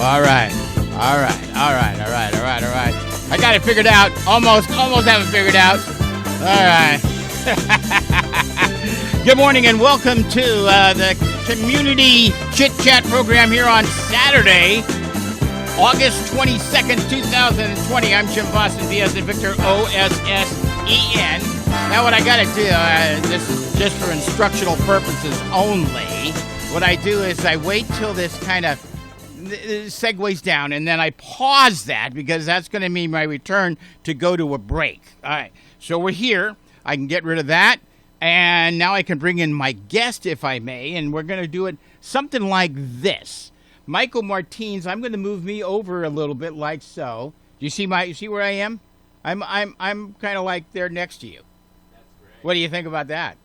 All right. I got it figured out. Almost have it figured out. All right. Good morning and welcome to the Community Chit Chat program here on Saturday, August 22nd, 2020. I'm Jim Boston, V.S. and Victor, O-S-S-E-N. Now what I got to do, this is just for instructional purposes only. What I do is I wait till this kind of segues down, and then I pause that because that's going to mean my return to go to a break. All right, so we're here. I can get rid of that, and now I can bring in my guest, if I may, and we're going to do it something like this. Michael Martins, I'm going to move me over a little bit like so. Do you see where I am? I'm kind of like there next to you. That's great. What do you think about that?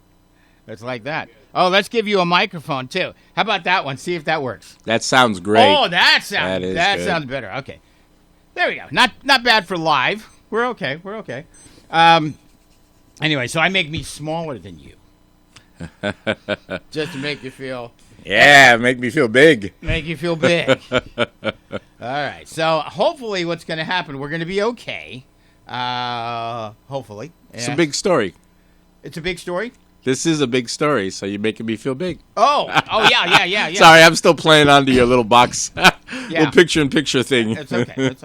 It's like that. Oh, let's give you a microphone, too. How about that one? See if that works. That sounds great. Oh, that sounds better. Okay. There we go. Not bad for live. We're okay. Anyway, so I make me smaller than you. Just to make you feel... Yeah, make me feel big. Make you feel big. All right. So hopefully what's going to happen, we're going to be okay. Hopefully. It's a big story. It's a big story? This is a big story, so you're making me feel big. Oh, yeah. Sorry, I'm still playing onto your little box. Little picture-in-picture thing. It's okay.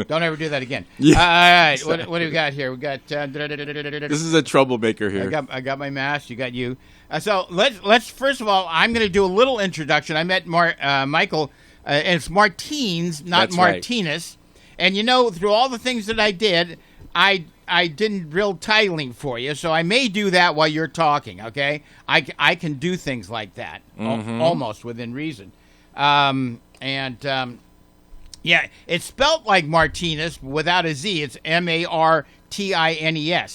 Don't ever do that again. Yeah. All right, what do we got here? We got... This is a troublemaker here. I got my mask. You got you. So let's first of all, I'm going to do a little introduction. I met Michael, and it's Martins, not That's Martinez. Right. And through all the things that I did, I didn't drill titling for you, so I may do that while you're talking, okay? I can do things like that, almost within reason. Yeah, it's spelt like Martinez without a Z. It's Martines.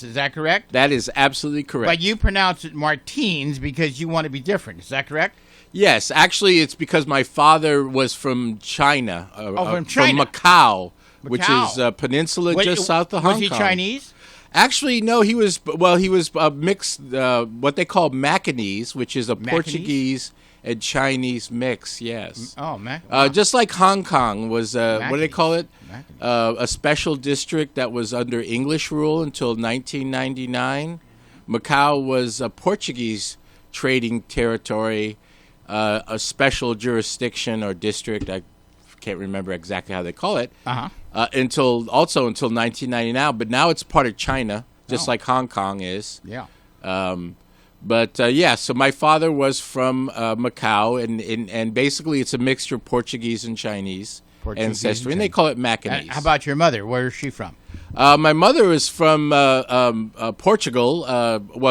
Is that correct? That is absolutely correct. But you pronounce it Martins because you want to be different. Is that correct? Yes. Actually, it's because my father was from China. From China. From Macau. Which is a peninsula just south of Hong Kong. Was he Chinese? Actually, no. He was mixed, what they call Macanese, which is a Portuguese and Chinese mix. Yes. Oh, just like Hong Kong was, what do they call it? A special district that was under English rule until 1999. Macau was a Portuguese trading territory, a special jurisdiction or district. I can't remember exactly how they call it. Until 1999, but now it's part of China, just like Hong Kong is. Yeah. So my father was from Macau, and basically it's a mixture of Portuguese and Chinese ancestry, and they call it Macanese. How about your mother? Where is she from? My mother is from Portugal.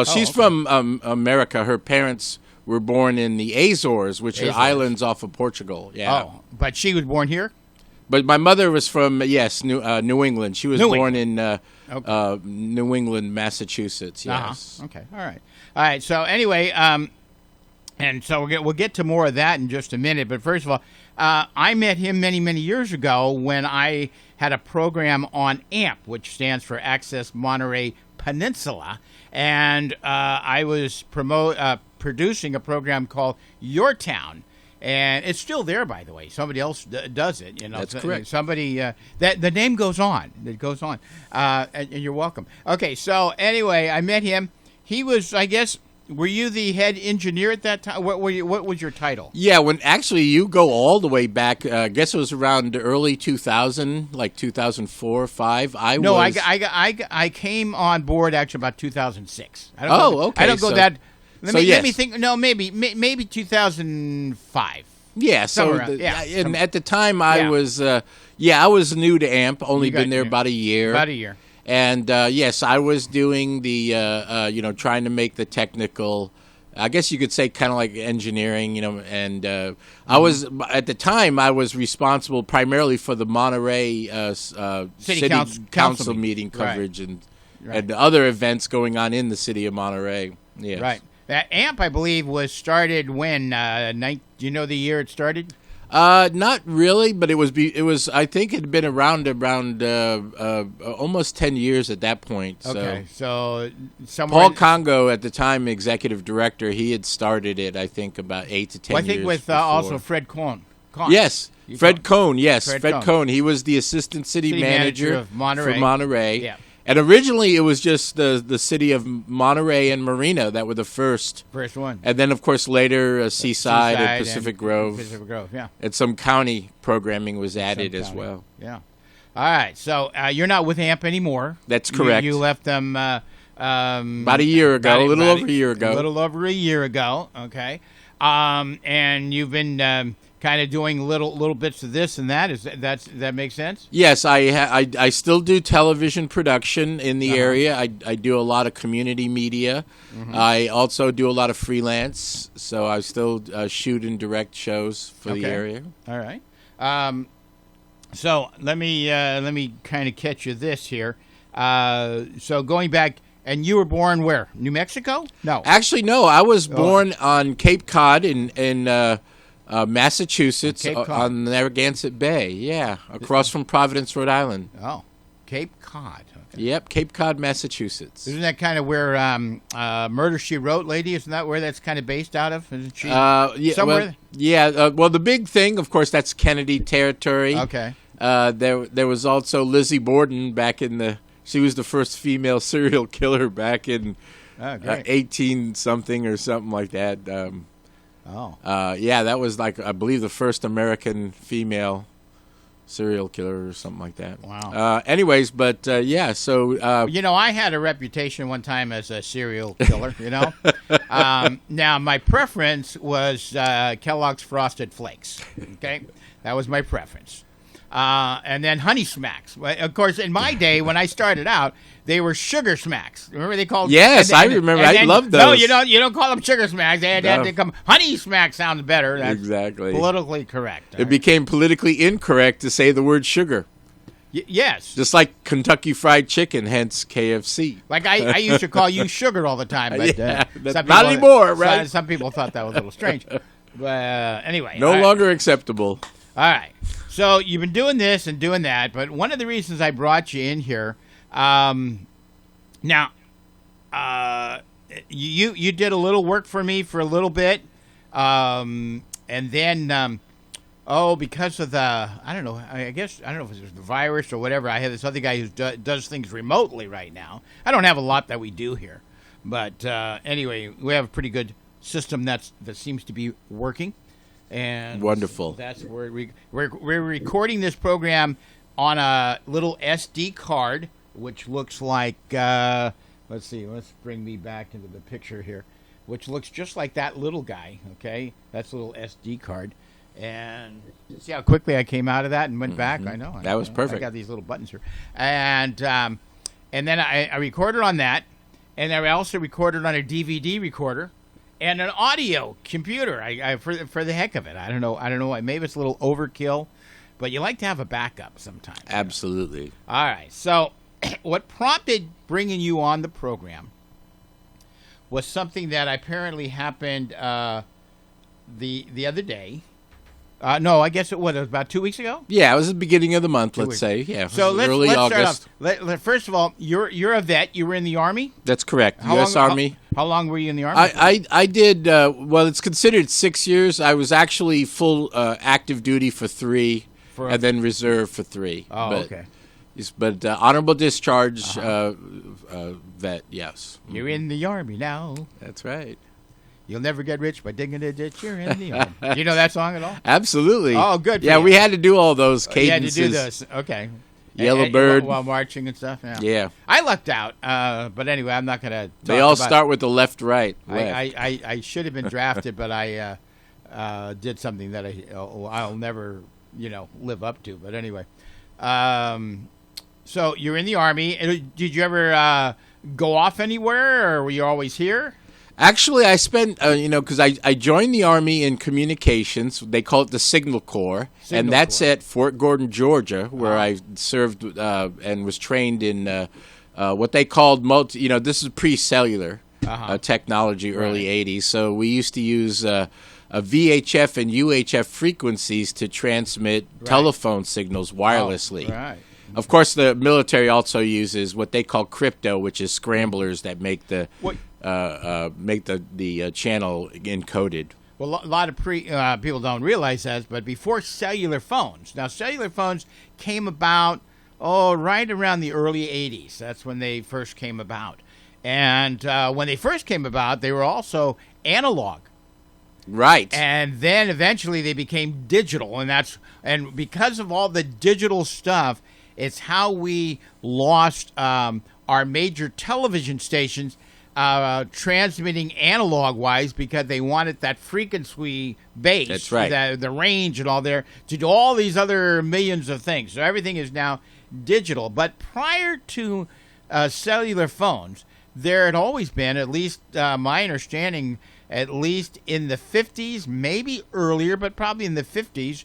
She's from America. Her parents were born in the Azores, which are islands off of Portugal. Yeah. Oh, but she was born here? But my mother was from, New England. She was born in New England, Massachusetts, yes. Okay, all right. So anyway, and so we'll get to more of that in just a minute. But first of all, I met him many, many years ago when I had a program on AMP, which stands for Access Monterey Peninsula. And I was producing a program called Your Town. And it's still there, by the way. Somebody else does it. That's correct. Somebody that the name goes on. It goes on, and you're welcome. Okay, so anyway, I met him. He was, I guess, were you the head engineer at that time? What was your title? Yeah, when actually you go all the way back. I guess it was around early 2000, like 2004 or 5. I came on board actually about 2006. Okay. I don't go that. Let me think. No, maybe 2005. Yeah. And at the time, I was new to AMP. Only been there about a year. And yes, I was doing the trying to make the technical. I guess you could say kind of like engineering, and I was at the time I was responsible primarily for the Monterey city council meeting coverage and other events going on in the city of Monterey. Yes. Right. AMP, I believe, was started when? Do you know the year it started? Not really, but it was. I think it had been around almost 10 years at that point. Okay, so Paul Congo at the time, executive director, he had started it. I think about 8 to 10 years. I think with also Fred Cohn. Cohn. Yes. Fred Cohn, yes. Fred Cohn. He was the assistant city manager of Monterey. For Monterey. Yeah. And originally it was just the city of Monterey and Marina that were the first. First one. And then, of course, later Seaside and Pacific Grove. Pacific Grove, yeah. And some county programming was added as well. Yeah. All right. So you're not with AMP anymore. That's correct. You left them about a year ago, a little over a year ago. A little over a year ago, okay. And you've been kind of doing little bits of this and that. That makes sense? Yes, I still do television production in the area. I do a lot of community media. I also do a lot of freelance, so I still shoot and direct shows for the area. All right. So let me kind of catch you this here. So going back, and you were born where? New Mexico? No. Actually, no. I was born on Cape Cod in Massachusetts, on Narragansett Bay. Yeah, across from Providence, Rhode Island. Oh, Cape Cod. Okay. Yep, Cape Cod, Massachusetts. Isn't that kind of where Murder, She Wrote lady? Isn't that where that's kind of based out of? Isn't she somewhere? Well, the big thing, of course, that's Kennedy territory. Okay. There was also Lizzie Borden back in the. She was the first female serial killer back in 18-something or something like that. That was like, I believe, the first American female serial killer or something like that. Wow. Anyways, but so I had a reputation one time as a serial killer. Now my preference was Kellogg's Frosted Flakes. Okay, that was my preference. And then Honey Smacks. Of course, in my day, when I started out, they were Sugar Smacks. Remember they called? Yes, I remember. I loved those. No, you don't call them Sugar Smacks. They had to come. Honey Smacks sounds better. That's exactly politically correct. It became politically incorrect to say the word sugar. Yes. Just like Kentucky Fried Chicken, hence KFC. Like I used to call you Sugar all the time, but not anymore, right? Some people thought that was a little strange. But anyway. No longer acceptable. All right. So you've been doing this and doing that, but one of the reasons I brought you in here, you did a little work for me for a little bit, and then because of the I don't know if it was the virus or whatever, I have this other guy who does things remotely right now. I don't have a lot that we do here, but anyway, we have a pretty good system that seems to be working. And wonderful. That's where we're recording this program on a little SD card, which looks like let's see, let's bring me back into the picture here, which looks just like that little guy. Okay, that's a little SD card, and see how quickly I came out of that and went back. I know that was perfect. I got these little buttons here, and then I recorded on that, and I also recorded on a DVD recorder. And an audio computer, I for the heck of it. I don't know. Maybe it's a little overkill, but you like to have a backup sometimes. Absolutely. All right. So, what prompted bringing you on the program was something that apparently happened the other day. No, I guess it was about 2 weeks ago. Yeah, it was the beginning of the month. Let's say, yeah. So let's August. Start off. First of all, you're a vet. You were in the Army. That's correct. U.S. Army. How long were you in the Army? I did. Well, it's considered 6 years. I was actually full active duty for 3, and then reserve for 3. Oh, okay. But honorable discharge vet. Yes. You're in the Army now. That's right. You'll never get rich by digging a ditch. You're in the Army. Do you know that song at all? Absolutely. Oh, good. Yeah, we had to do all those cadences. You had to do this. Okay. Yellow Bird. While marching and stuff. Yeah. I lucked out. But anyway, I'm not going to talk about it. They all start with the left, right. I should have been drafted, but I did something that I'll never, live up to. But anyway. So you're in the Army. Did you ever go off anywhere, or were you always here? Actually, I spent, because I joined the Army in communications. They call it the Signal Corps. And that's at Fort Gordon, Georgia, where I served and was trained in what they called this is pre-cellular technology, early 80s. So we used to use VHF and UHF frequencies to transmit telephone signals wirelessly. Oh, right. Of course, the military also uses what they call crypto, which is scramblers that make the channel encoded. Well, a lot of people don't realize that, but before cellular phones. Now, cellular phones came about, right around the early 80s. That's when they first came about. And when they first came about, they were also analog. Right. And then eventually they became digital. And because of all the digital stuff, it's how we lost our major television stations transmitting analog-wise, because they wanted that frequency base. That's right. The range and all there to do all these other millions of things. So everything is now digital. But prior to cellular phones, there had always been, at least my understanding, at least in the 50s, maybe earlier, but probably in the 50s,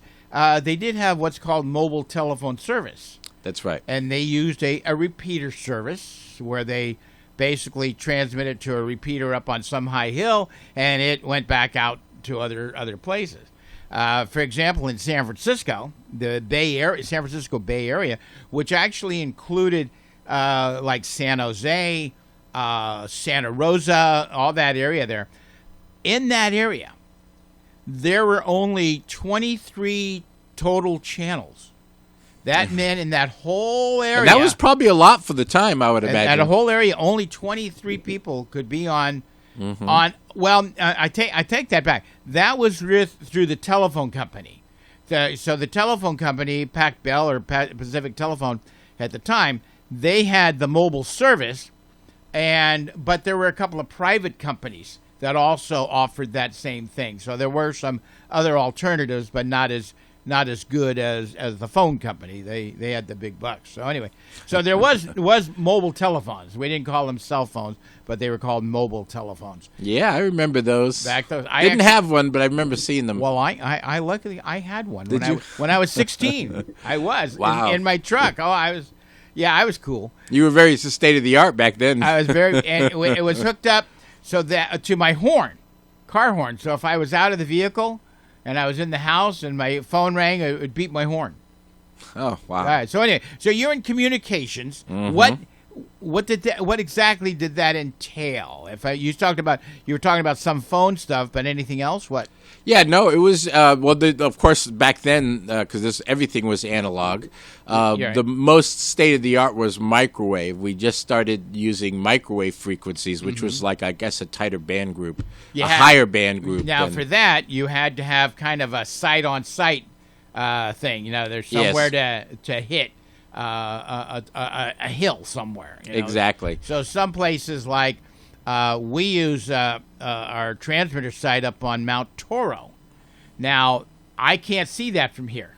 they did have what's called mobile telephone service. That's right. And they used a repeater service where they basically transmitted to a repeater up on some high hill, and it went back out to other places. For example, in San Francisco, the Bay Area, San Francisco Bay Area, which actually included like San Jose, Santa Rosa, all that area there. In that area, there were only 23 total channels. That meant in that whole area. And that was probably a lot for the time, I would imagine. At a whole area, only 23 people could be on. Mm-hmm. Well, I take that back. That was through the telephone company. So the telephone company, Pac Bell or Pacific Telephone, at the time, they had the mobile service, but there were a couple of private companies that also offered that same thing. So there were some other alternatives, but not as good as the phone company. They had the big bucks. So anyway, so there was mobile telephones. We didn't call them cell phones, but they were called mobile telephones. Yeah, I remember those. I didn't have one, but I remember seeing them. Well, I luckily I had one. Did you? When I was 16. I was. Wow. In my truck. I was cool. You were very state of the art back then. I was and it was hooked up so that to my car horn. So if I was out of the vehicle and I was in the house and my phone rang, it would beep my horn. Oh, wow. All right. So anyway, so you're in communications. Mm-hmm. What exactly did that entail? You were talking about some phone stuff, but anything else? What? Yeah, no, it was of course back then, because everything was analog. Right. The most state of the art was microwave. We just started using microwave frequencies, which was like, I guess, a tighter band group, higher band group. Now, for that, you had to have kind of a sight-on-sight thing. There's somewhere to hit a hill somewhere. Exactly. So some places like we use our transmitter site up on Mount Toro. Now, I can't see that from here.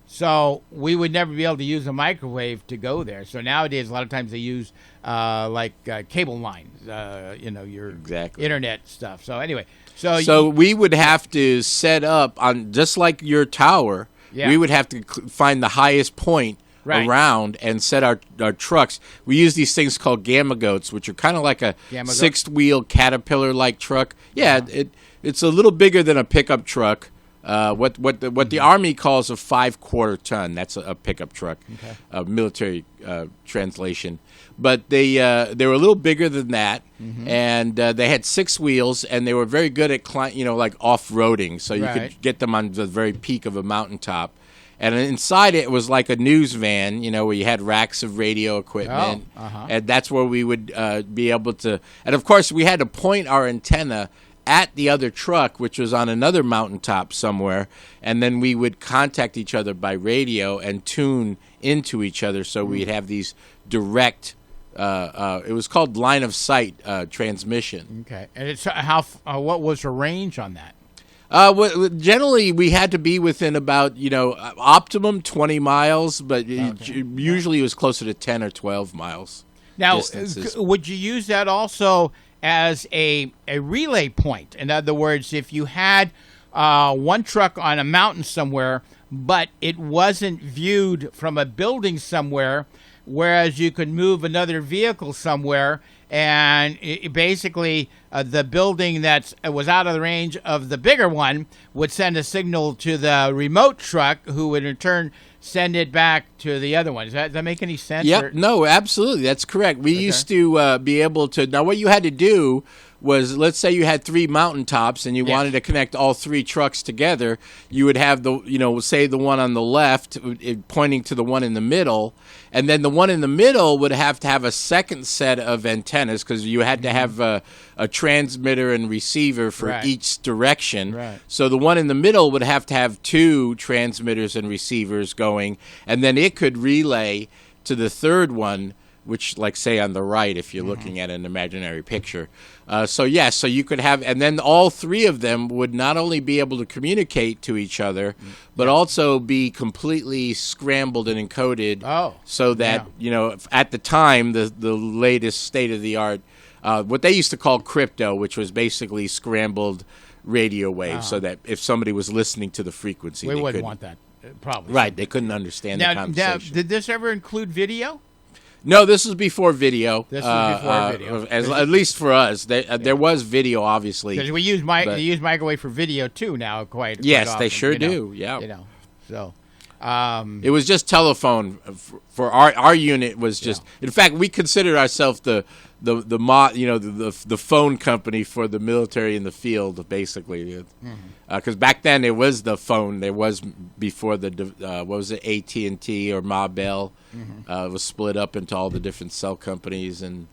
So we would never be able to use a microwave to go there. So nowadays, a lot of times they use cable lines, your internet stuff. So anyway, so we would have to set up on just like your tower. Yeah. We would have to find the highest point around and set our trucks. We use these things called gamma goats, which are kind of like a sixth-wheel Caterpillar-like truck. Yeah, it's a little bigger than a pickup truck. What the Army calls a 5/4 ton. That's a pickup truck, a military translation. But they were a little bigger than that, and they had 6 wheels, and they were very good at like off-roading. So you could get them on the very peak of a mountaintop. And inside it was like a news van, where you had racks of radio equipment, and that's where we would be able to. And of course, we had to point our antenna at the other truck, which was on another mountaintop somewhere, and then we would contact each other by radio and tune into each other, so we'd have these direct. It was called line of sight transmission. Okay, and it's what was the range on that? Generally, we had to be within about optimum 20 miles, but usually it was closer to 10 or 12 miles. Now, would you use that also as a relay point? In other words, if you had one truck on a mountain somewhere, but it wasn't viewed from a building somewhere, whereas you could move another vehicle somewhere, and basically the building that was out of the range of the bigger one would send a signal to the remote truck, who would in turn send it back to the other one. Does that make any sense? Yep. No, absolutely. That's correct. We used to be able to. Now, what you had to do was, let's say you had 3 mountaintops and you wanted to connect all 3 trucks together. You would have say the one on the left pointing to the one in the middle, and then the one in the middle would have to have a second set of antennas because you had to have a transmitter and receiver for each direction. Right. So the one in the middle would have to have 2 transmitters and receivers going, and then it could relay to the third one, which, like, say, on the right, if you're looking at an imaginary picture. So you could have, and then all 3 of them would not only be able to communicate to each other, but also be completely scrambled and encoded. So that, at the time, the latest state-of-the-art, what they used to call crypto, which was basically scrambled radio waves, so that if somebody was listening to the frequency, we wouldn't want that, probably. Right, they couldn't understand the conversation. Now, did this ever include video? No, this was before video. This was before video. At least for us, there was video, obviously. Because we use microwave for video too now. Quite yes, often, they sure do. Yeah, so it was just telephone for our unit. Was just in fact we considered ourselves the phone company for the military in the field, basically, because back then it was the phone. There was before the what was it, AT&T or Ma Bell. It was split up into all the different cell companies and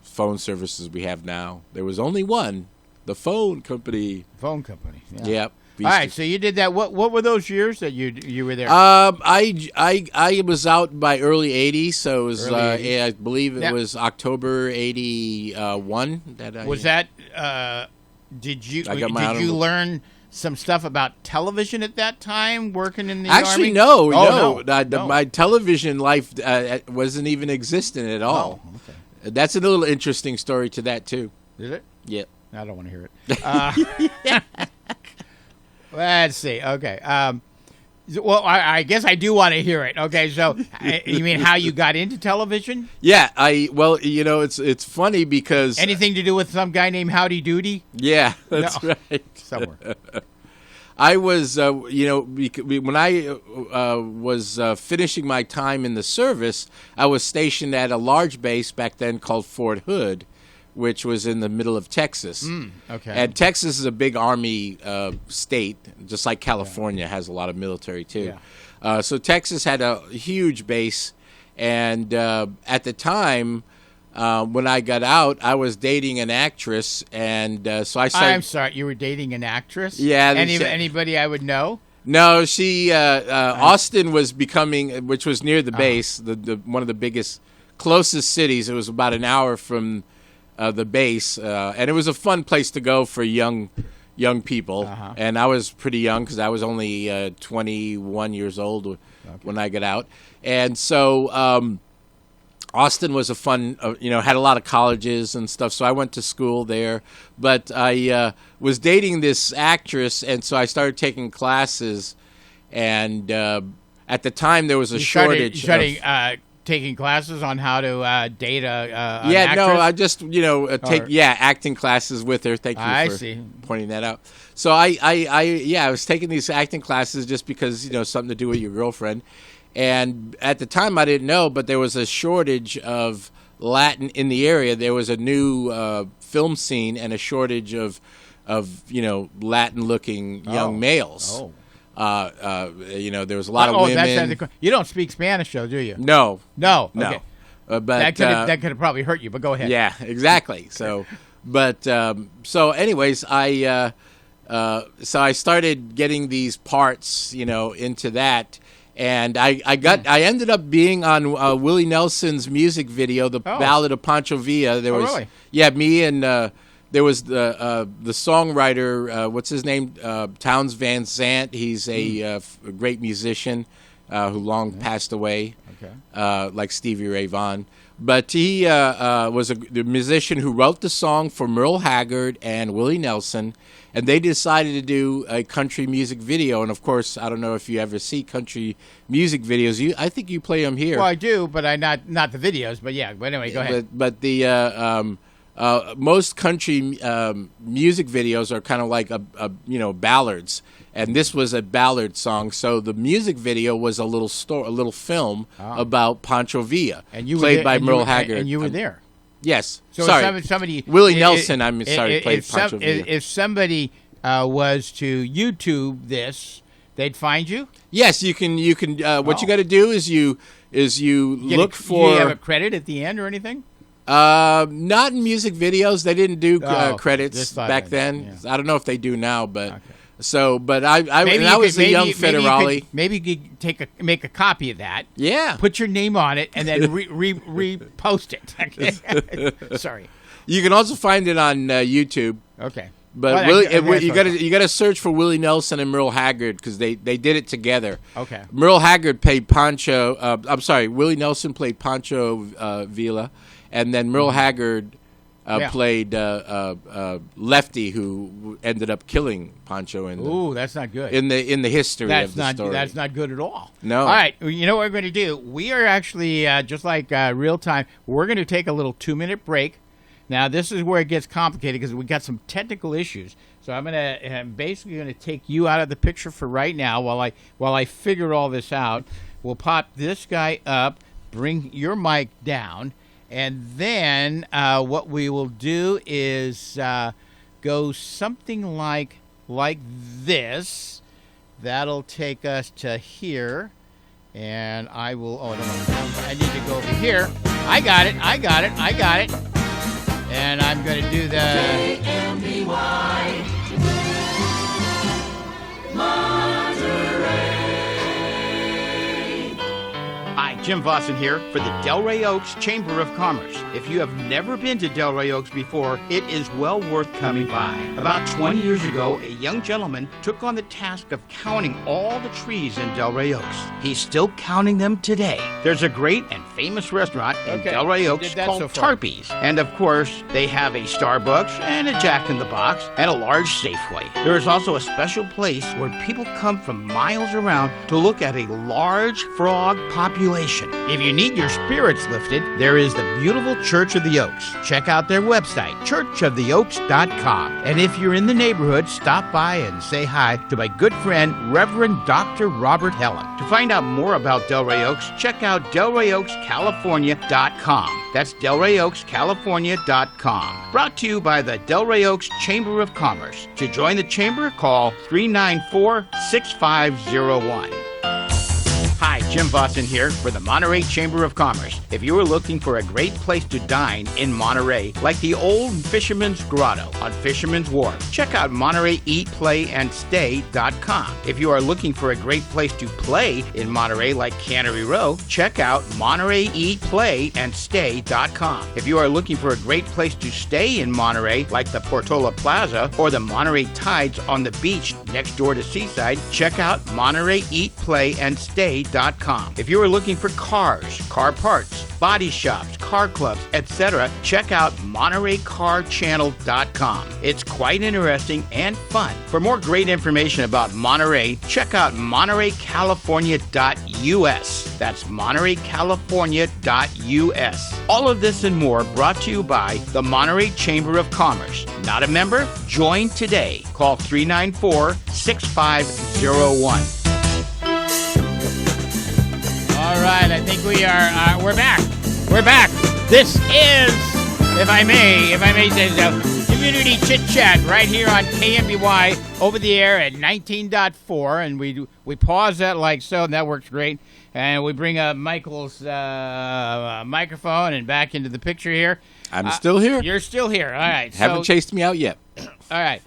phone services we have now. There was only one, the phone company. Phone company. Yeah. Yep. All right, so you did that. What were those years that you were there? I was out by early '80s, so it was I believe it was October '81 that I was that. Did you learn some stuff about television at that time? Working in the Army? No. My television life wasn't even existent at all. Oh, okay. That's a little interesting story to that too. Is it? Yeah. I don't want to hear it. Let's see. Okay. Well, I guess I do want to hear it. Okay. So, you mean how you got into television? Yeah. It's funny because anything to do with some guy named Howdy Doody? Yeah, that's right. Somewhere. I was, when I was finishing my time in the service, I was stationed at a large base back then called Fort Hood, which was in the middle of Texas. Okay. And Texas is a big Army state, just like California has a lot of military too. Yeah. So Texas had a huge base, and at the time, when I got out, I was dating an actress, and so I started. I'm sorry, you were dating an actress? Yeah. Anybody I would know? No, she Austin was becoming, which was near the base, the one of the biggest, closest cities. It was about an hour from the base, and it was a fun place to go for young people. And I was pretty young because I was only 21 years old when I got out. And so Austin was a fun, had a lot of colleges and stuff. So I went to school there, but I was dating this actress, and so I started taking classes. And at the time, there was a shortage. Taking classes on how to date an actress? No, I just acting classes with her. Thank you for pointing that out. So I was taking these acting classes just because something to do with your girlfriend, and at the time I didn't know, but there was a shortage of Latin in the area. There was a new film scene and a shortage of Latin-looking young males. There was a lot of women. You don't speak Spanish, though, do you? No. Okay. But that could have probably hurt you. But go ahead. Yeah, exactly. So, anyways, I started getting these parts, into that, and I ended up being on Willie Nelson's music video, the Ballad of Pancho Villa. There was really? Me and. There was the songwriter, what's his name? Townes Van Zandt. He's a great musician who long passed away, like Stevie Ray Vaughan. But he was the musician who wrote the song for Merle Haggard and Willie Nelson, and they decided to do a country music video. And, of course, I don't know if you ever see country music videos. I think you play them here. Well, I do, but not the videos. But, yeah. But anyway, go ahead. But the... most country music videos are kind of like ballads, and this was a ballad song. So the music video was a little film about Pancho Villa, played by Merle Haggard. And you were there. Yes. So sorry. Somebody Willie Nelson. I'm sorry. Played Pancho Villa. If somebody was to YouTube this, they'd find you. Yes, you can. What you got to do is you look for. Do you have a credit at the end or anything? Not in music videos. They didn't do credits back then. Yeah. I don't know if they do now, but okay. So. But I was a young Federale. Maybe you could make a copy of that. Yeah. Put your name on it and then repost it. Sorry. You can also find it on YouTube. Okay. But you got to search for Willie Nelson and Merle Haggard because they did it together. Okay. Merle Haggard played Pancho. I'm sorry. Willie Nelson played Pancho Villa, and then Merle Haggard played Lefty, who ended up killing Pancho. That's not good. In the history of the story. That's not good at all. No. All right. You know what we're going to do? We are actually just like real time. We're going to take a little 2-minute break. Now, this is where it gets complicated because we got some technical issues. So I'm basically going to take you out of the picture for right now while I figure all this out. We'll pop this guy up, bring your mic down, and then what we will do is go something like this. That'll take us to here, and I will. Oh, no, I need to go over here. I got it. And I'm going to do the KMBY Monterey. Hi, Jim Vossen here for the Delray Oaks Chamber of Commerce. If you have never been to Delray Oaks before, it is well worth coming by. About 20 years ago, a young gentleman took on the task of counting all the trees in Delray Oaks. He's still counting them today. There's a great and famous restaurant in Delray Oaks called Tarpey's. And of course, they have a Starbucks and a Jack in the Box and a large Safeway. There is also a special place where people come from miles around to look at a large frog population. If you need your spirits lifted, there is the beautiful Church of the Oaks. Check out their website, churchoftheoaks.com. And if you're in the neighborhood, stop by and say hi to my good friend, Reverend Dr. Robert Helen. To find out more about Delray Oaks, check out DelrayOaksCalifornia.com. That's DelrayOaksCalifornia.com. Brought to you by the Delray Oaks Chamber of Commerce. To join the chamber, call 394-6501. Hi, Jim Vossen here for the Monterey Chamber of Commerce. If you are looking for a great place to dine in Monterey, like the old Fisherman's Grotto on Fisherman's Wharf, check out MontereyEatPlayAndStay.com. If you are looking for a great place to play in Monterey, like Cannery Row, check out MontereyEatPlayAndStay.com. If you are looking for a great place to stay in Monterey, like the Portola Plaza or the Monterey Tides on the beach next door to Seaside, check out MontereyEatPlayAndStay.com. If you are looking for cars, car parts, body shops, car clubs, etc., check out MontereyCarChannel.com. It's quite interesting and fun. For more great information about Monterey, check out MontereyCalifornia.us. That's MontereyCalifornia.us. All of this and more brought to you by the Monterey Chamber of Commerce. Not a member? Join today. Call 394-6501. All right, I think we're back. We're back. This is, if I may say so, Community Chit Chat right here on KMBY over the air at 19.4, and we pause that like so, and that works great. And we bring up Michael's microphone and back into the picture here. I'm still here. You're still here. All right. Haven't chased me out yet. All right.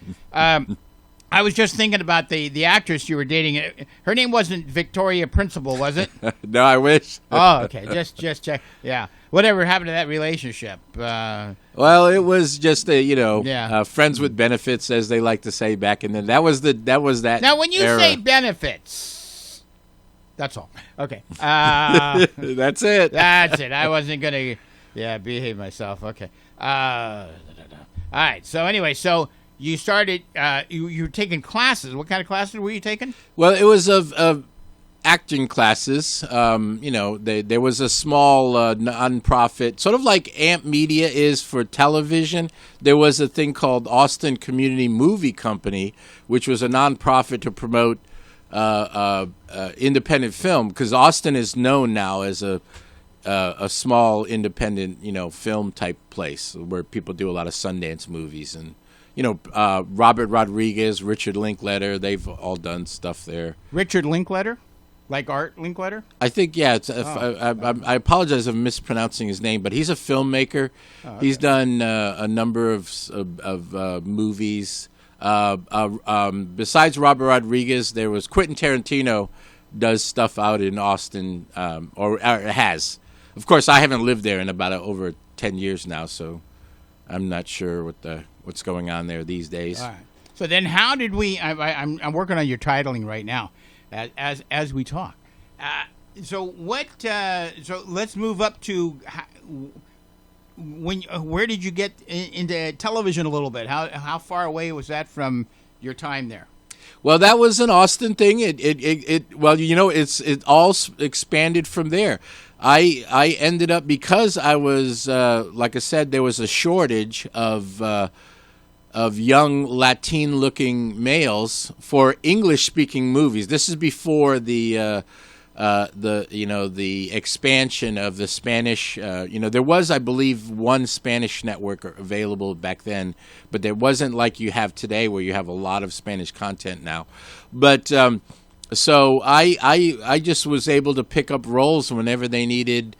I was just thinking about the actress you were dating. Her name wasn't Victoria Principal, was it? No, I wish. Oh, okay. Just check. Yeah. Whatever happened to that relationship? Well, it was just friends with benefits, as they like to say back in then. That was that. Now, when you era. say benefits, that's all. Okay. That's it. That's it. I wasn't gonna, behave myself. Okay. All right. So anyway, you started. You were taking classes. What kind of classes were you taking? Well, it was of acting classes. There was a small nonprofit, sort of like AMP Media is for television. There was a thing called Austin Community Movie Company, which was a nonprofit to promote independent film, because Austin is known now as a a small independent, film type place where people do a lot of Sundance movies, and Robert Rodriguez, Richard Linklater, they've all done stuff there. Richard Linklater, like Art Linklater? I think, yeah. I apologize if I'm mispronouncing his name, but he's a filmmaker. Oh, okay. He's done a number of movies. Besides Robert Rodriguez, there was Quentin Tarantino. Does stuff out in Austin, or has. Of course, I haven't lived there in about over 10 years now, so I'm not sure what's going on there these days. All right. So then, how did we? I'm working on your titling right now, as we talk. So what? So let's move up to where did you get into television a little bit? How far away was that from your time there? Well, that was an Austin thing. It all expanded from there. I ended up, because I was like I said, there was a shortage of young Latin-looking males for English-speaking movies. This is before the expansion of the Spanish. There was, I believe, one Spanish network available back then, but there wasn't like you have today, where you have a lot of Spanish content now. But so I just was able to pick up roles whenever they needed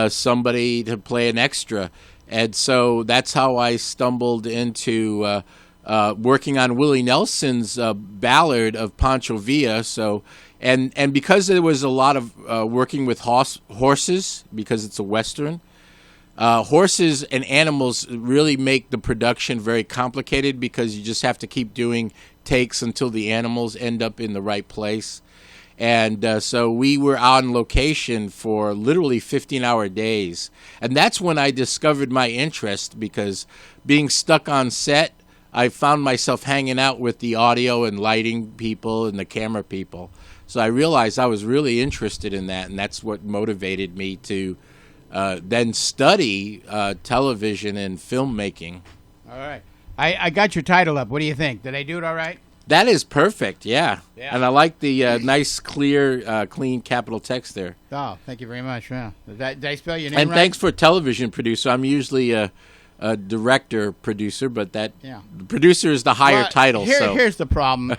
somebody to play an extra, and so that's how I stumbled into working on Willie Nelson's ballad of Pancho Villa. So. And because there was a lot of working with horses, because it's a Western, horses and animals really make the production very complicated, because you just have to keep doing takes until the animals end up in the right place. And so we were on location for literally 15-hour days. And that's when I discovered my interest, because being stuck on set, I found myself hanging out with the audio and lighting people and the camera people. So I realized I was really interested in that, and that's what motivated me to then study television and filmmaking. All right. I got your title up. What do you think? Did I do it all right? That is perfect, yeah. And I like the nice, clear, clean capital text there. Oh, thank you very much. Yeah. Did I spell your name and right? Thanks for television producer. I'm usually a director producer, but producer is the higher title. Here's the problem.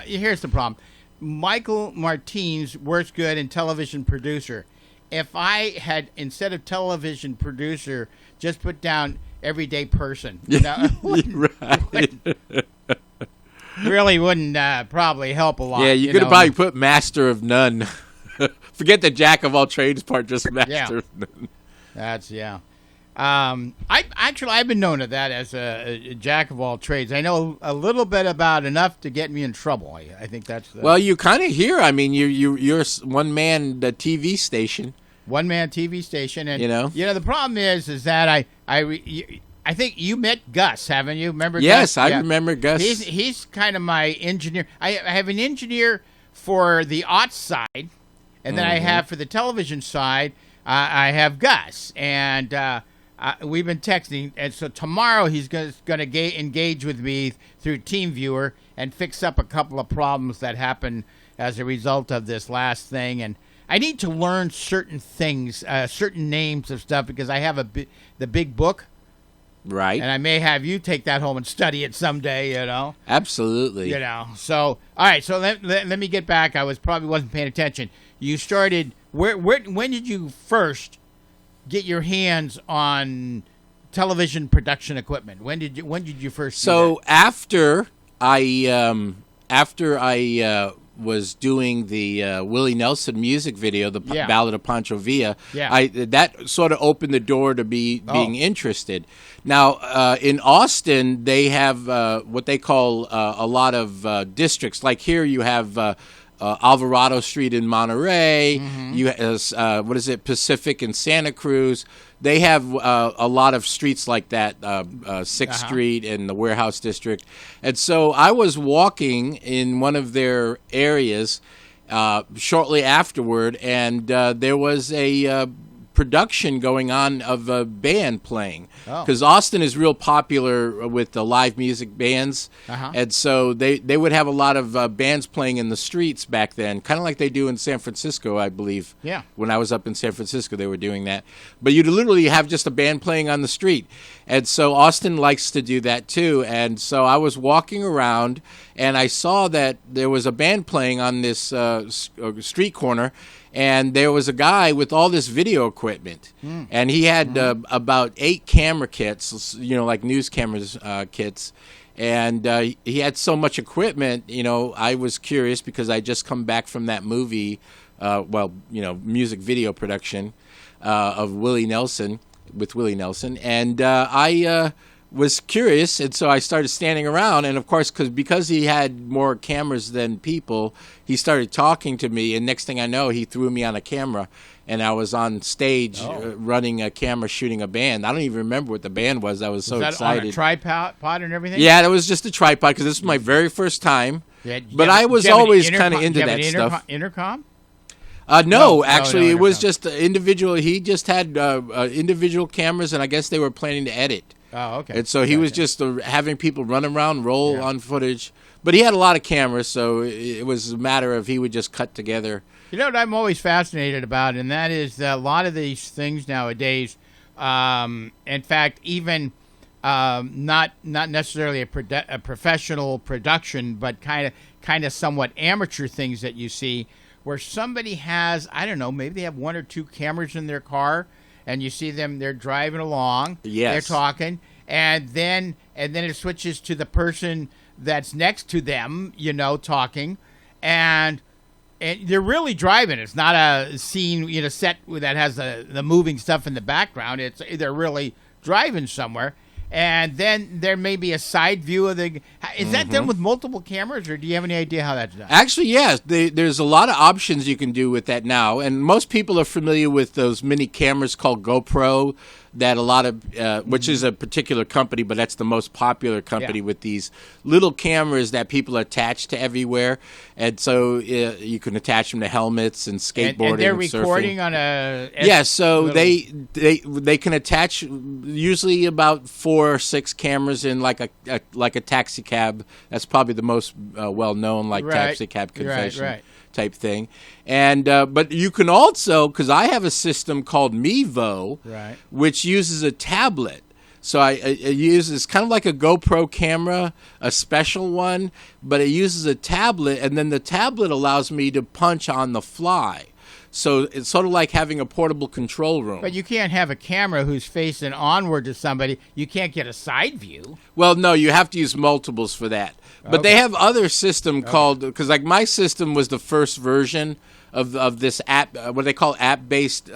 Here's the problem. Michael Martins works good in television producer. If I had, instead of television producer, just put down everyday person, really wouldn't probably help a lot. Yeah, you could probably put master of none. Forget the jack of all trades part, just master of none. That's I've been known to that as a jack of all trades. I know a little bit about enough to get me in trouble. I think that's well, you kind of hear. I mean, you're one man the TV station. One man TV station, and the problem is that I think you met Gus, haven't you? Remember? Yes, Gus? I remember Gus. He's kind of my engineer. I have an engineer for the art side, and then I have for the television side. I have Gus, and we've been texting, and so tomorrow he's going to engage with me through TeamViewer and fix up a couple of problems that happened as a result of this last thing. And I need to learn certain things, certain names of stuff, because I have the big book. Right. And I may have you take that home and study it someday, Absolutely. So, all right, so let me get back. I probably wasn't paying attention. You started, when did you first get your hands on television production equipment? When did you first do that? after I was doing the Willie Nelson music video, the Ballad of Pancho Villa, that sort of opened the door to being interested. Now, in Austin, they have what they call a lot of districts. Like here, you have Alvarado Street in Monterey. You Pacific in Santa Cruz. They have a lot of streets like that, 6th Street and the Warehouse District. And so I was walking in one of their areas shortly afterward, and there was a production going on of a band playing, because Austin is real popular with the live music bands, and so they would have a lot of bands playing in the streets back then, kind of like they do in San Francisco, I believe. Yeah. When I was up in San Francisco, they were doing that. But you'd literally have just a band playing on the street, and so Austin likes to do that too. And so I was walking around, and I saw that there was a band playing on this street corner. And there was a guy with all this video equipment, and he had about 8 camera kits, like news cameras kits, and he had so much equipment. I was curious because I just come back from that movie, music video production of Willie Nelson, and I was curious, and so I started standing around, and of course, because he had more cameras than people, he started talking to me, and next thing I know, he threw me on a camera, and I was on stage running a camera, shooting a band. I don't even remember what the band was. I was so excited. On a tripod and everything? Yeah, that was just a tripod, because this was my very first time, but I was always kind of into that stuff. Intercom? No, actually, it was just individual. He just had individual cameras, and I guess they were planning to edit. Oh, okay. And so he was just having people run around, roll on footage. But he had a lot of cameras, so it was a matter of he would just cut together. You know what I'm always fascinated about, and that is that a lot of these things nowadays, in fact, even not necessarily a professional production, but kind of somewhat amateur things that you see, where somebody has, I don't know, maybe they have 1 or 2 cameras in their car, and you see them, they're driving along, they're talking, and then it switches to the person that's next to them, talking, and they're really driving. It's not a scene, set that has the moving stuff in the background. They're really driving somewhere. And then there may be a side view of the... Is that done with multiple cameras, or do you have any idea how that's done? Actually, yes. There's a lot of options you can do with that now. And most people are familiar with those mini cameras called GoPro, that a lot of... which is a particular company, but that's the most popular company with these little cameras that people attach to everywhere. And so you can attach them to helmets and skateboarding and they're surfing. Recording on a... Yeah, so they can attach usually about 4 or 6 cameras in like a taxi cab. That's probably the most well known taxi cab confession type thing. And but you can also, because I have a system called Mevo, which uses a tablet. So it uses kind of like a GoPro camera, a special one, but it uses a tablet, and then the tablet allows me to punch on the fly. So it's sort of like having a portable control room. But you can't have a camera who's facing onward to somebody. You can't get a side view. Well, no, you have to use multiples for that. But they have other system called, because like my system was the first version of this app, what they call app-based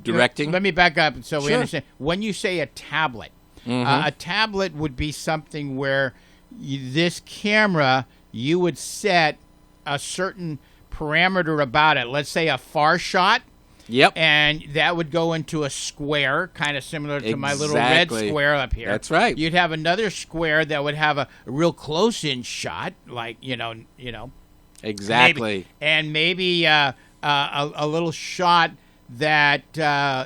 directing. Let me back up so we understand. When you say a tablet, a tablet would be something where this camera, you would set a certain parameter about it. Let's say a far shot. Yep. And that would go into a square, kind of similar to my little red square up here. That's right. You'd have another square that would have a real close-in shot, like, Exactly. Maybe a little shot that,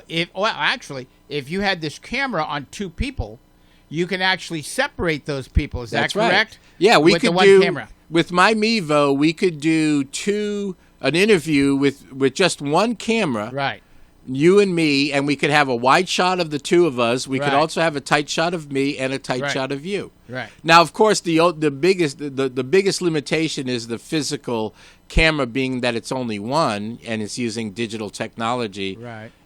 if you had this camera on 2 people, you can actually separate those people. Is that correct? Right. Yeah, we with could the one camera. With my Mevo, we could do an interview with just one camera. Right. You and me, and we could have a wide shot of the 2 of us. We could also have a tight shot of me and a tight shot of you. Right. Now, of course, the biggest limitation is the physical camera, being that it's only one and it's using digital technology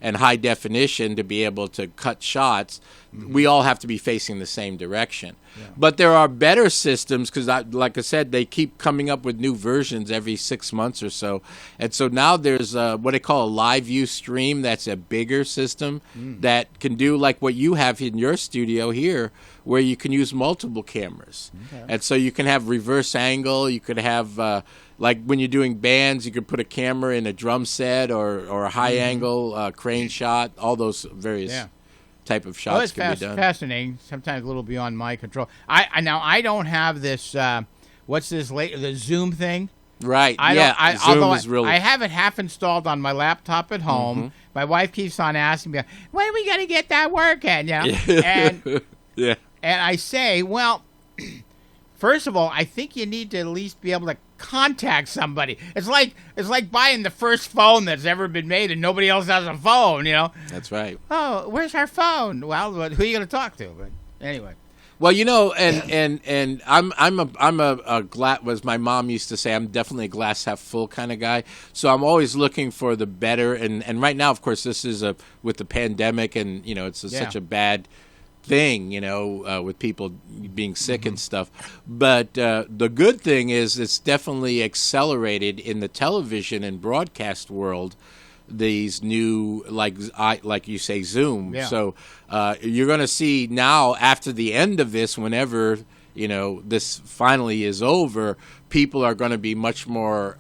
and high definition to be able to cut shots. We all have to be facing the same direction. Yeah. But there are better systems, because like I said, they keep coming up with new versions every 6 months or so. And so now there's what they call a live view stream. That's a bigger system that can do like what you have in your studio here, where you can use multiple cameras. Okay. And so you can have reverse angle. You could have, like when you're doing bands, you could put a camera in a drum set or a high angle crane shot. All those various type of shots can be done. Fascinating. Sometimes a little beyond my control. I don't have this. What's this? The Zoom thing? Right. Zoom is really. I have it half installed on my laptop at home. Mm-hmm. My wife keeps on asking me, "When are we going to get that working?" You know? And yeah. And I say, well, first of all, I think you need to at least be able to contact somebody. It's like buying the first phone that's ever been made, and nobody else has a phone. You know. That's right. Oh, where's our phone? Well, who are you going to talk to? But anyway. Well, you know, and I'm a glass, as my mom used to say, I'm definitely a glass half full kind of guy. So I'm always looking for the better. And right now, of course, this is with the pandemic, and you know, it's such a bad thing, you know, with people being sick and stuff. But the good thing is it's definitely accelerated in the television and broadcast world. These new, like you say, Zoom. Yeah. So you're going to see now, after the end of this, whenever you know this finally is over, people are going to be much more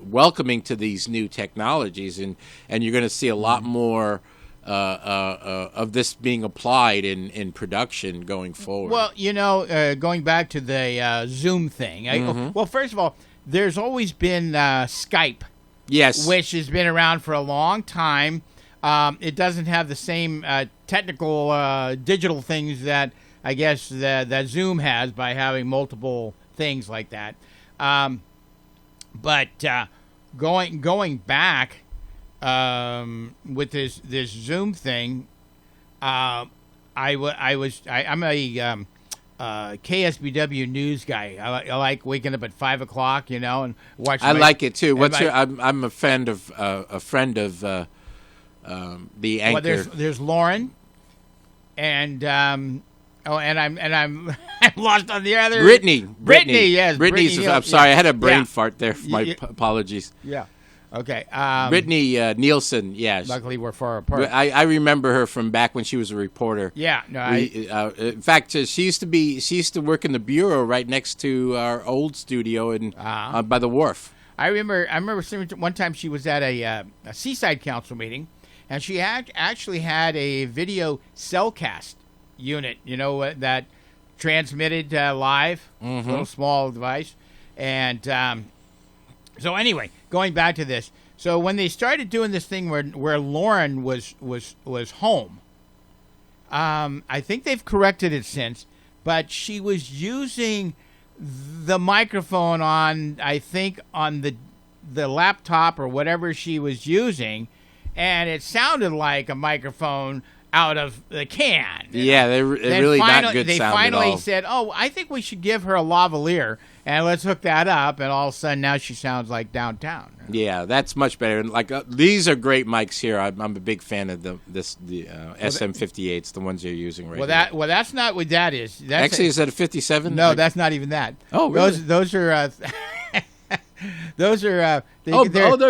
welcoming to these new technologies, and you're going to see a lot more of this being applied in production going forward. Well, you know, going back to the Zoom thing. Well, first of all, there's always been Skype. Yes. Which has been around for a long time. It doesn't have the same technical digital things that I guess that Zoom has by having multiple things like that. But going back with this Zoom thing, I'm a KSBW news guy. I like waking up at 5 o'clock, you know, and watching. I like it too. I'm a friend of the anchor. Well, there's Lauren, and I'm I'm lost on the other. Brittany, yes. Brittany's. I'm sorry, I had a brain fart there. My apologies. Yeah. Okay. Brittany Nielsen, yes. Luckily, we're far apart. I remember her from back when she was a reporter. Yeah. No. In fact, she used to work in the bureau right next to our old studio by the wharf. I remember one time she was at a Seaside Council meeting, and she actually had a video cellcast unit. You know that transmitted live, little small device, and. So anyway, going back to this, so when they started doing this thing where Lauren was home, I think they've corrected it since, but she was using the microphone on the laptop or whatever she was using, and it sounded like a microphone out of the can. Yeah, they're really not good sound They at finally all. said, "Oh, I think we should give her a lavalier, and let's hook that up." And all of a sudden, now she sounds like downtown. Yeah, that's much better. And these are great mics here. I'm a big fan of the SM58s, the ones you're using right now. Well, that's not what that is. Actually, is that a 57? No, that's not even that. Oh, really? Those are. Those are they're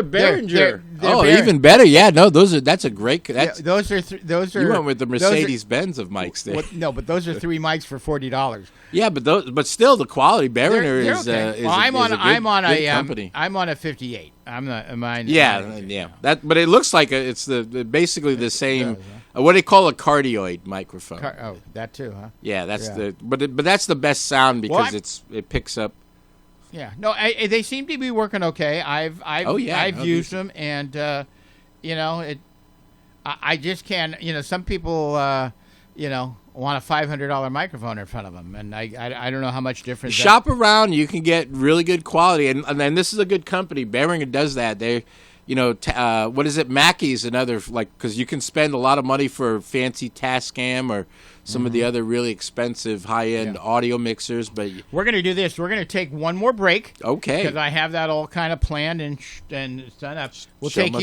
Behringer. They're even better. Yeah, no, that's a great. Those are. You went with the Mercedes-Benz of mics there. No, but those are 3 mics for $40. Yeah, but still the quality Behringer is. Okay. Well, I'm on a company. I'm on a 58. I'm not mine. Yeah. But it looks like it's basically the same. What do they call a cardioid microphone? That too, huh? Yeah, but that's the best sound because it picks up. Yeah, no, they seem to be working okay. I've used them, and you know, I just can't. You know, some people, you know, want a $500 microphone in front of them, and I don't know how much difference. Shop around, you can get really good quality, and this is a good company. Behringer does that. They, you know, what is it? Mackey's another because you can spend a lot of money for fancy Tascam or some of the other really expensive high-end audio mixers, but we're going to do this. We're going to take one more break. Okay. Because I have that all kind of planned and done up. We'll take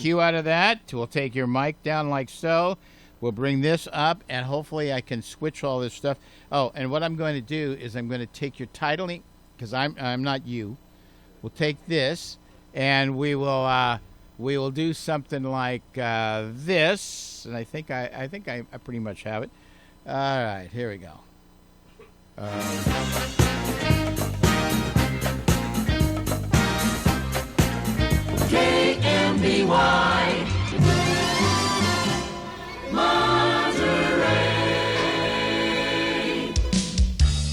you out of that. We'll take your mic down like so. We'll bring this up, and hopefully I can switch all this stuff. Oh, and what I'm going to do is I'm going to take your titling, because I'm not you. We'll take this, and we will do something like this, and I think I pretty much have it. All right, here we go. KMBY Monterey.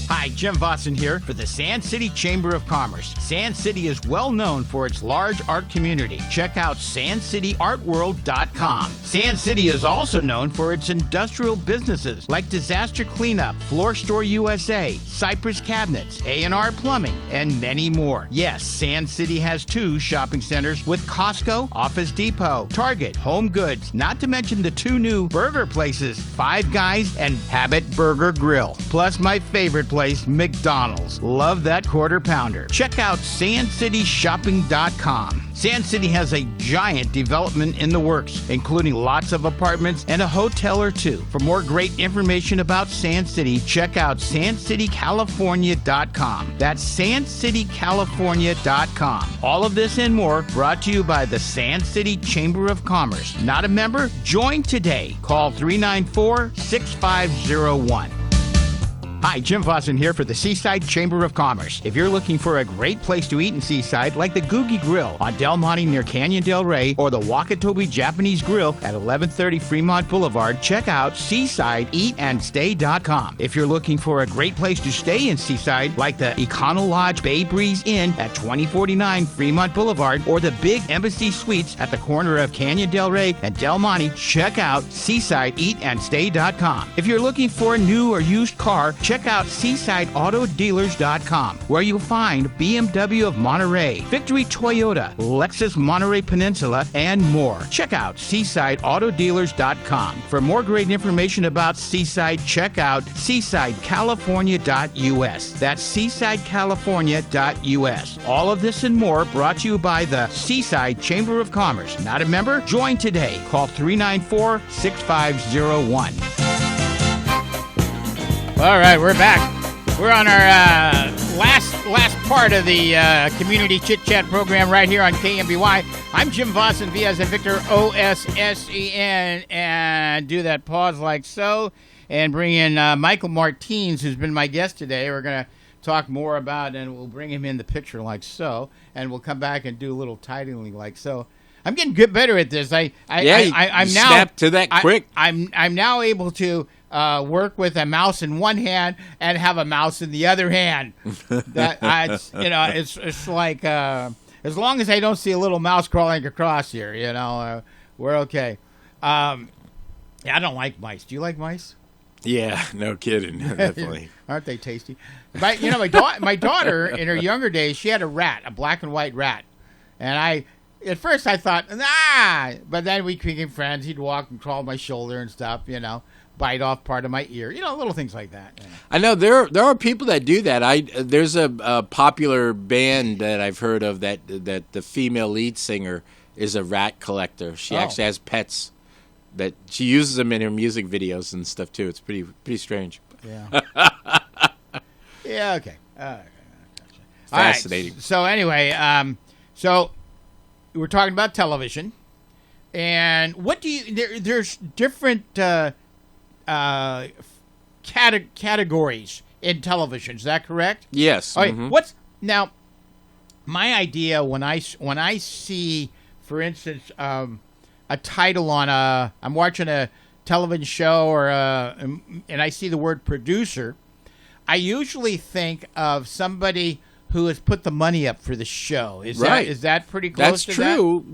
Hi, Hi, Jim Vossen here for the Sand City Chamber of Commerce. Sand City is well known for its large art community. Check out sandcityartworld.com. Sand City is also known for its industrial businesses like Disaster Cleanup, Floor Store USA, Cypress Cabinets, A&R Plumbing, and many more. Yes, Sand City has 2 shopping centers with Costco, Office Depot, Target, Home Goods, not to mention the 2 new burger places, Five Guys and Habit Burger Grill. Plus my favorite place, McDonald's. Love that quarter pounder. Check out sandcityshopping.com. Sand City has a giant development in the works, including lots of apartments and a hotel or 2. For more great information about Sand City, check out sandcitycalifornia.com. That's sandcitycalifornia.com. All of this and more brought to you by the Sand City Chamber of Commerce. Not a member? Join today. Call 394-6501. Hi, Jim Vossen here for the Seaside Chamber of Commerce. If you're looking for a great place to eat in Seaside, like the Googie Grill on Del Monte near Canyon Del Rey, or the Wakatobi Japanese Grill at 1130 Fremont Boulevard, check out SeasideEatAndStay.com. If you're looking for a great place to stay in Seaside, like the Econo Lodge Bay Breeze Inn at 2049 Fremont Boulevard, or the Big Embassy Suites at the corner of Canyon Del Rey and Del Monte, check out SeasideEatAndStay.com. If you're looking for a new or used car, check out SeasideAutoDealers.com, where you'll find BMW of Monterey, Victory Toyota, Lexus Monterey Peninsula, and more. Check out SeasideAutoDealers.com. For more great information about Seaside, check out SeasideCalifornia.us. That's SeasideCalifornia.us. All of this and more brought to you by the Seaside Chamber of Commerce. Not a member? Join today. Call 394-6501. All right, we're back. We're on our last part of the community chit chat program right here on KMBY. I'm Jim Vossen, V as in Victor, OSSEN, and do that pause like so, and bring in Michael Martins, who's been my guest today. We're going to talk more about, and we'll bring him in the picture like so, and we'll come back and do a little titling like so. I'm getting better at this. I'm now snap to that quick. I'm now able to work with a mouse in one hand and have a mouse in the other hand. That it's like as long as I don't see a little mouse crawling across here, we're okay. I don't like mice. Do you like mice? Yeah, no kidding. Definitely. Aren't they tasty? But my daughter in her younger days, she had a rat, a black and white rat, and at first I thought, but then we became friends. He'd walk and crawl on my shoulder and stuff, bite off part of my ear, little things like that. I know there are people that do that. There's a popular band that I've heard of that the female lead singer is a rat collector. She actually has pets that she uses them in her music videos and stuff too. It's pretty strange. Yeah. Yeah. Okay. Gotcha. Fascinating. All right. So anyway, so we're talking about television, and what do you? There's different categories in television. Is that correct? Yes. All right. What's now? My idea when I see, for instance, a title on I'm watching a television show and I see the word producer, I usually think of somebody who has put the money up for the show. Is that pretty close to that? That's true.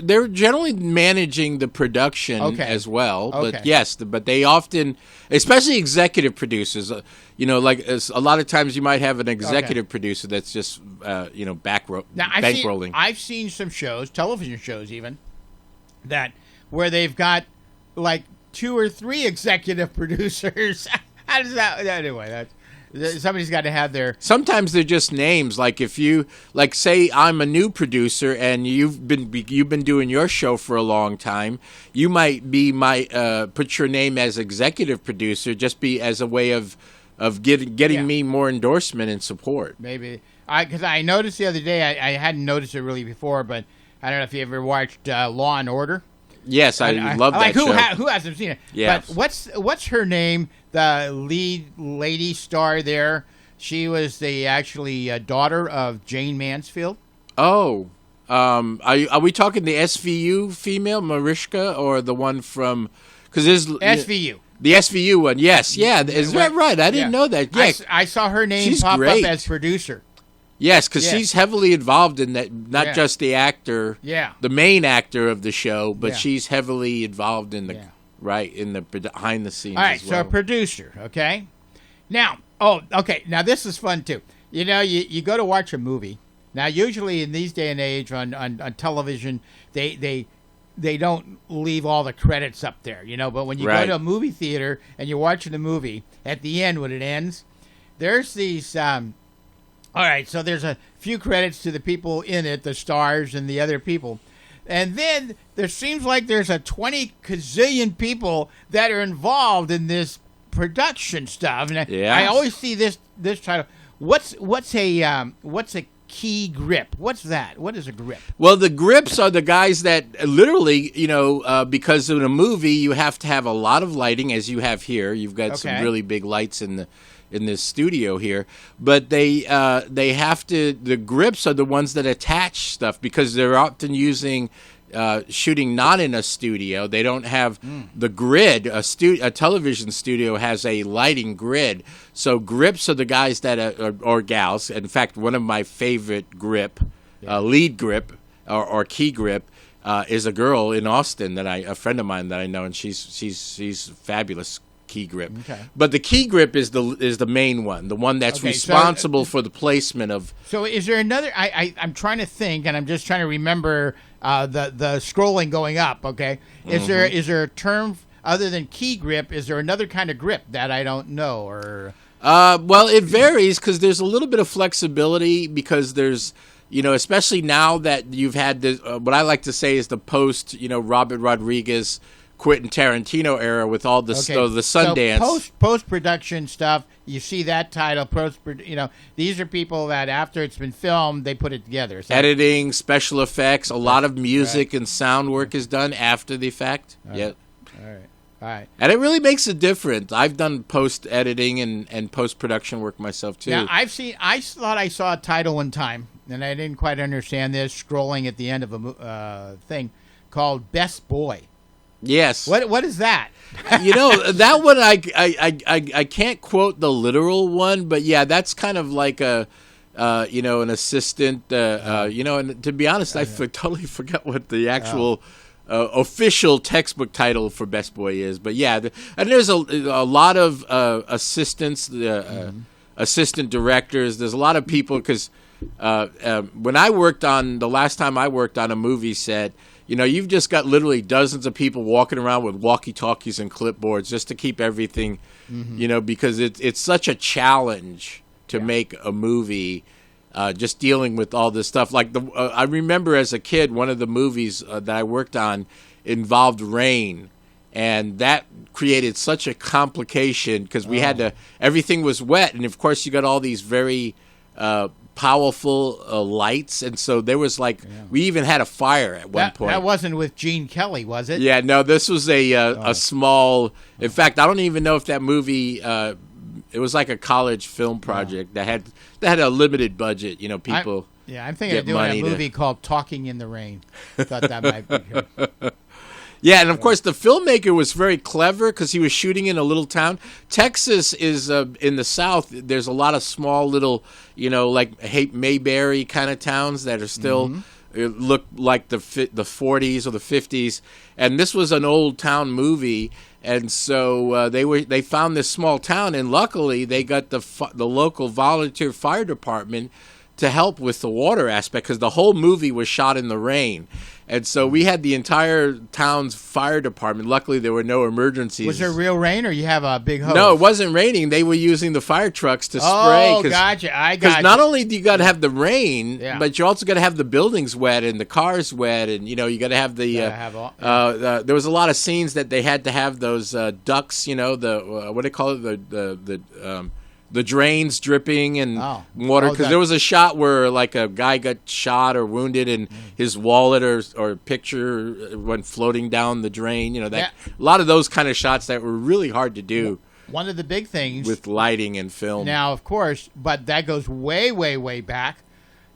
They're generally managing the production as well. But yes, but they often, especially executive producers, like a lot of times you might have an executive producer that's just bankrolling. I've seen some shows, television shows even, where they've got like 2 or 3 executive producers. How does that? Anyway, somebody's got to have their. Sometimes they're just names. Like if you say I'm a new producer and you've been doing your show for a long time, you might be put your name as executive producer, just be as a way of getting me more endorsement and support. Maybe because I noticed the other day I hadn't noticed it really before, but I don't know if you ever watched Law and Order. Yes, I love that show. Who hasn't seen it? Yeah. But what's her name? The lead lady star there. She was the daughter of Jane Mansfield. Oh, are we talking the SVU female Mariska or the one from? Because there's SVU. The SVU one, yes. Yeah, is that right? I didn't know that. Yes. I saw her name pop up as producer. Yes, because she's heavily involved in that, not just the actor, the main actor of the show, but she's heavily involved in the, in the behind the scenes. All right, as well. So a producer, okay? Now, now this is fun too. You know, you go to watch a movie. Now, usually in these day and age on television, they don't leave all the credits up there, you know, but when you go to a movie theater and you're watching the movie, at the end when it ends, there's these all right, so there's a few credits to the people in it, the stars and the other people. And then there seems like there's a 20 gazillion people that are involved in this production stuff. And I always see this title. What's a key grip? What's that? What is a grip? Well, the grips are the guys that literally, you know, because in a movie you have to have a lot of lighting, as you have here. You've got some really big lights in this studio here, but they have to. The grips are the ones that attach stuff because they're often using shooting not in a studio. They don't have the grid. A television studio has a lighting grid. So grips are the guys that or gals. In fact, one of my favorite lead grip or key grip is a girl in Austin a friend of mine that I know, and she's fabulous. Key grip, but the key grip is the main one, the one that's responsible for the placement of. So, is there another? I'm trying to think, and I'm just trying to remember the scrolling going up. Okay, is there a term other than key grip? Is there another kind of grip that I don't know? Or well, it varies because there's a little bit of flexibility because there's. You know, especially now that you've had this, what I like to say is the post, you know, Robert Rodriguez, Quentin Tarantino era with all the Sundance. So post production stuff, you see that title. You know, these are people that after it's been filmed, they put it together. Editing, special effects, a lot of music and sound work is done after the fact. All right. And it really makes a difference. I've done post editing and post production work myself too. Now I thought I saw a title one time, and I didn't quite understand this. Scrolling at the end of a thing called Best Boy. Yes. What is that? You know, that one I can't quote the literal one, but yeah, that's kind of like a you know, an assistant. You know, and to be honest, I totally forgot what the actual. Official textbook title for Best Boy is, but yeah, and there's a lot of assistants, assistant directors. There's a lot of people because when I worked on the last time I worked on a movie set, you know, you've just got literally dozens of people walking around with walkie-talkies and clipboards just to keep everything, you know, because it's such a challenge to make a movie. Just dealing with all this stuff. Like I remember as a kid, one of the movies that I worked on involved rain, and that created such a complication because we had to. Everything was wet, and of course you got all these very powerful lights, and so there was we even had a fire at one point. That wasn't with Gene Kelly, was it? Yeah, no, this was a small. In fact, I don't even know if that movie. It was like a college film project that had a limited budget. You know, people. I'm thinking of doing a movie called Talking in the Rain. I thought that might be good. Yeah, and of course the filmmaker was very clever because he was shooting in a little town. Texas is in the South. There's a lot of small little, you know, like Mayberry kind of towns that are still look like the 40s or the 50s. And this was an old town movie. And so they found this small town, and luckily they got the local volunteer fire department to help with the water aspect because the whole movie was shot in the rain. And so we had the entire town's fire department. Luckily, there were no emergencies. Was there real rain, or you have a big hose? No, it wasn't raining. They were using the fire trucks to spray. Oh, gotcha. I got Because not only do you got to have the rain, but you also got to have the buildings wet and the cars wet, and you know you got to have the. There was a lot of scenes that they had to have those ducts. You know the what do they call it the drains dripping and water, because there was a shot where like a guy got shot or wounded and his wallet or picture went floating down the drain. You know, a lot of those kind of shots that were really hard to do. One of the big things with lighting and film. Now, of course, but that goes way, way, way back.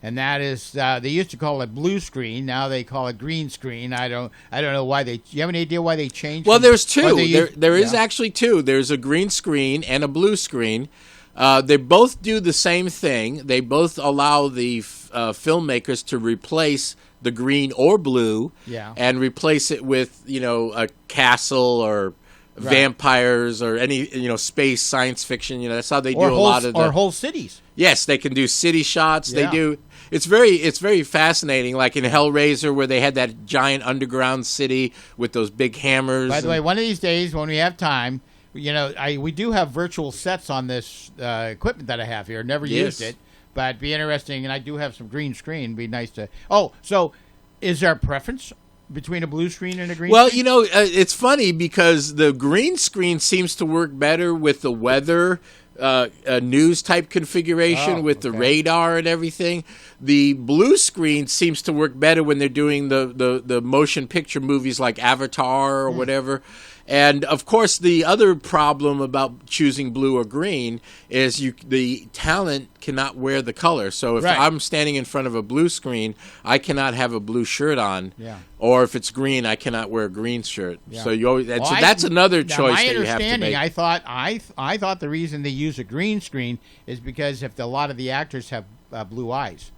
and that is they used to call it blue screen. Now they call it green screen. I don't know why they. Do you have any idea why they changed? Well, there's two. There is actually two. There's a green screen and a blue screen. They both do the same thing. They both allow the filmmakers to replace the green or blue, and replace it with a castle or vampires or any space science fiction. That's how they do a lot of whole cities. Yes, they can do city shots. They do. It's very fascinating. Like in Hellraiser, where they had that giant underground city with those big hammers. By the way, one of these days when we have time, we do have virtual sets on this equipment that I have here. Never used it, but it'd be interesting. And I do have some green screen. It'd be nice to. Oh, so is there a preference between a blue screen and a green screen? Well, it's funny because the green screen seems to work better with the weather news type configuration with the radar and everything. The blue screen seems to work better when they're doing the motion picture movies like Avatar or whatever. And, of course, the other problem about choosing blue or green is the talent cannot wear the color. So if I'm standing in front of a blue screen, I cannot have a blue shirt on. Yeah. Or if it's green, I cannot wear a green shirt. Yeah. So that's another choice that you have to make. I thought the reason they use a green screen is because a lot of the actors have blue eyes.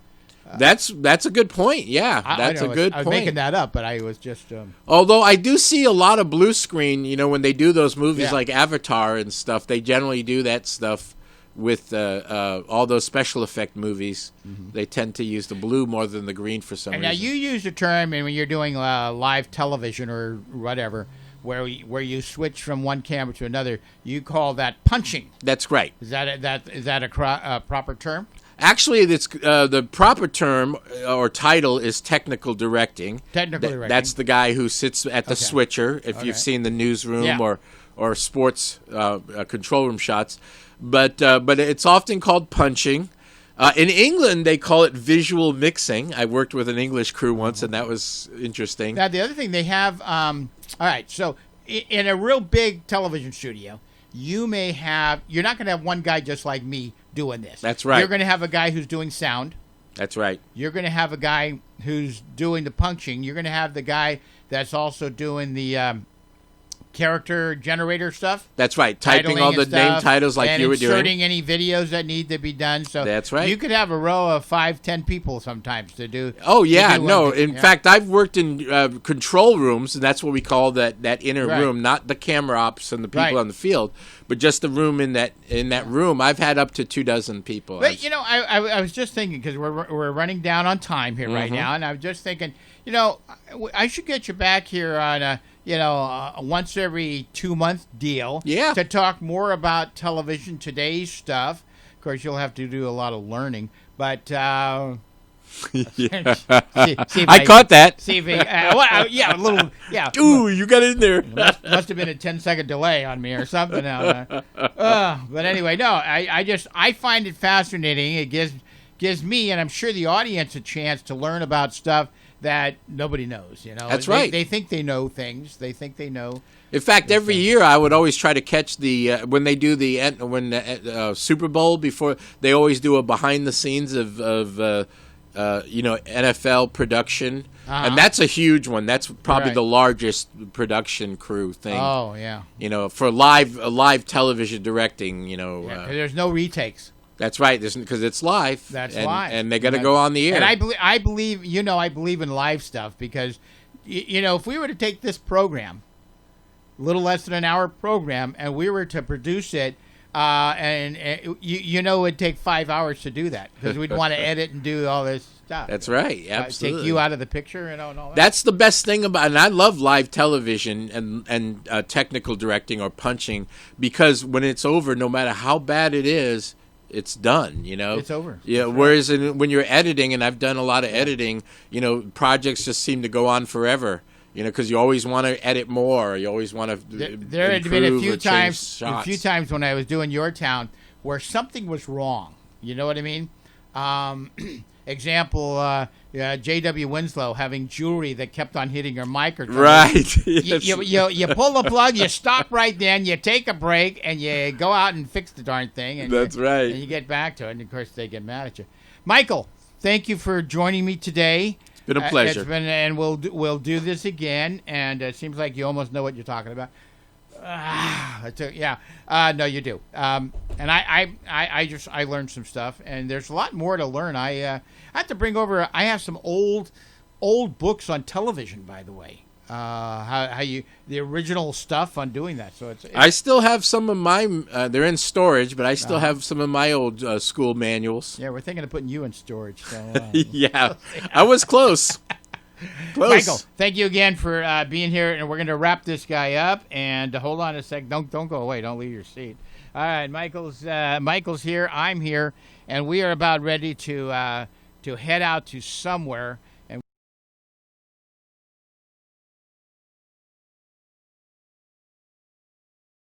That's a good point. Yeah, that's a good point. I was making that up, but I was just. Although I do see a lot of blue screen, when they do those movies like Avatar and stuff, they generally do that stuff with all those special effect movies. Mm-hmm. They tend to use the blue more than the green for some reason. Now you use the term, and when you're doing live television or whatever, where you switch from one camera to another, you call that punching. That's right. Is that a proper term? Actually, it's the proper term or title is technical directing. Technical directing. That's the guy who sits at the switcher. If you've seen the newsroom or sports control room shots, but it's often called punching. In England, they call it visual mixing. I worked with an English crew once, and that was interesting. Now, the other thing they have. All right, so in a real big television studio, you're not going to have one guy just like me doing this. That's right. You're going to have a guy who's doing sound. That's right. You're going to have a guy who's doing the punching. You're going to have the guy that's also doing the character generator stuff. That's right. Typing all the name titles like you were doing. And inserting any videos that need to be done. So that's right. You could have a row of 5-10 people sometimes to do. Oh, yeah. In fact, I've worked in control rooms, and that's what we call that inner room, not the camera ops and the people on the field, but just the room in that room. I've had up to 24 people. But, I was just thinking, because we're running down on time here right now, and I was just thinking, I should get you back here on a once every 2-month deal to talk more about television, today's stuff. Of course, you'll have to do a lot of learning, but I caught that. See if a little, Ooh, you got it in there. Must have been a 10-second delay on me or something. But anyway, no, I find it fascinating. It gives me, and I'm sure the audience, a chance to learn about stuff that nobody knows, That's right. They think they know things. They think they know. In fact, every year I would always try to catch when they do the Super Bowl before, they always do a behind the scenes of NFL production, and that's a huge one. That's probably the largest production crew thing. Oh yeah. For live television directing. There's no retakes. That's right, because it's live. That's live, and they got to go on the air. And I believe in live stuff because, if we were to take this program, a little less than an hour program, and we were to produce it, it would take 5 hours to do that because we'd want to edit and do all this stuff. That's right, absolutely. Take you out of the picture and all that. That's the best thing about, and I love live television and technical directing or punching, because when it's over, no matter how bad it is, it's done, It's over. Yeah. Whereas when you're editing, and I've done a lot of editing, projects just seem to go on forever. Because you always want to edit more. You always want to. There had been a few times when I was doing Your Town where something was wrong. You know what I mean? Example: J.W. Winslow having jewelry that kept on hitting her microphone. Right. You pull the plug, you stop right then, you take a break, and you go out and fix the darn thing. And That's right. And you get back to it, and of course they get mad at you. Michael, thank you for joining me today. It's been a pleasure. And we'll do this again. And it seems like you almost know what you're talking about. No, you do. And I learned some stuff, and there's a lot more to learn. I have to bring over. I have some old books on television, by the way. The original stuff on doing that. So it's I still have some of my. They're in storage, but I still have some of my old school manuals. Yeah, we're thinking of putting you in storage. So, yeah, I was close. Michael, thank you again for being here, and we're going to wrap this guy up. And hold on a sec. Don't go away. Don't leave your seat. All right, Michael's here. I'm here, and we are about ready to head out to somewhere.